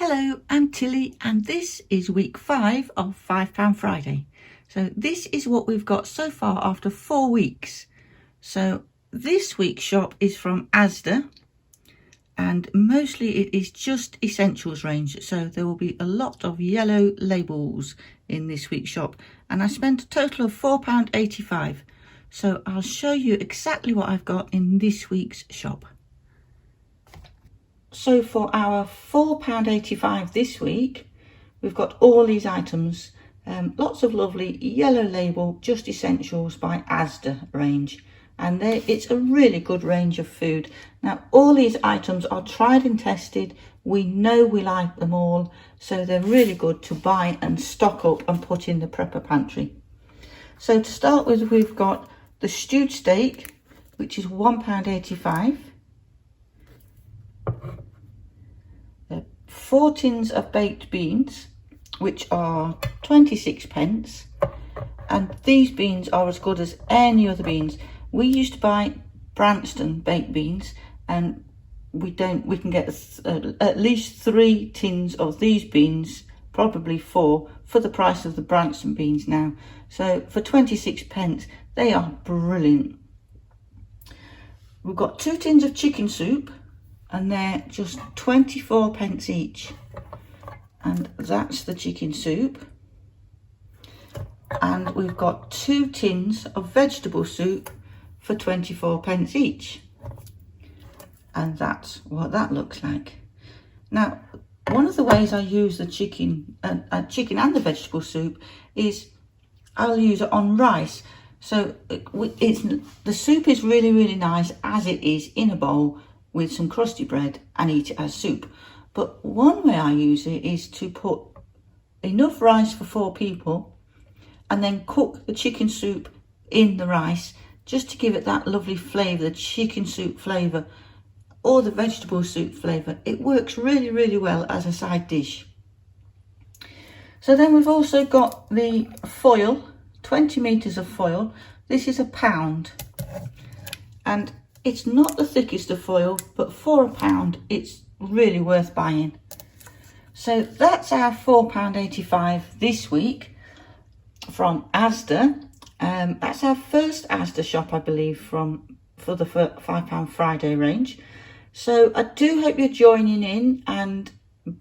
Hello, I'm Tilly and this is week 5 of £5 Friday. So this is what we've got so far after 4 weeks. So this week's shop is from Asda and mostly it is just essentials range. So there will be a lot of yellow labels in this week's shop and I spent a total of £4.85. So I'll show you exactly what I've got in this week's shop. So for our £4.85 this week, we've got all these items. Lots of lovely yellow label, just essentials by Asda range. And it's a really good range of food. Now, all these items are tried and tested. We know we like them all. So they're really good to buy and stock up and put in the prepper pantry. So to start with, we've got the stewed steak, which is £1.85. 4 tins of baked beans, which are 26p, and these beans are as good as any other beans. We used to buy Branston baked beans, and we can get at least 3 tins of these beans, probably 4, for the price of the Branston beans now. So for 26p, they are brilliant. We've got 2 tins of chicken soup, and they're just 24p each, and that's the chicken soup. And we've got 2 tins of vegetable soup for 24p each, and that's what that looks like. Now, one of the ways I use the chicken and the vegetable soup is I'll use it on rice. So the soup is really nice as it is in a bowl with some crusty bread, and eat it as soup. But one way I use it is to put enough rice for 4 people and then cook the chicken soup in the rice, just to give it that lovely flavour, the chicken soup flavour or the vegetable soup flavour. It works really well as a side dish. So then we've also got the foil, 20 metres of foil. This is £1, and it's not the thickest of foil, but for £1, it's really worth buying. So that's our £4.85 this week from Asda. That's our first Asda shop, I believe, for the £5 Friday range. So I do hope you're joining in and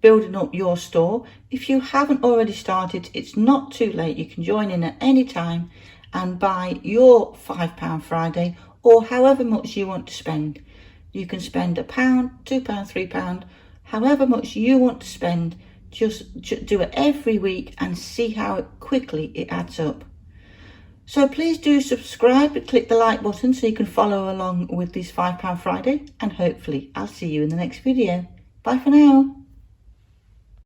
building up your store. If you haven't already started, it's not too late. You can join in at any time and buy your £5 Friday, or however much you want to spend. You can spend £1, £2, £3, however much you want to spend. Just do it every week and see how quickly it adds up. So please do subscribe and click the like button so you can follow along with this £5 Friday, and hopefully I'll see you in the next video. Bye for now.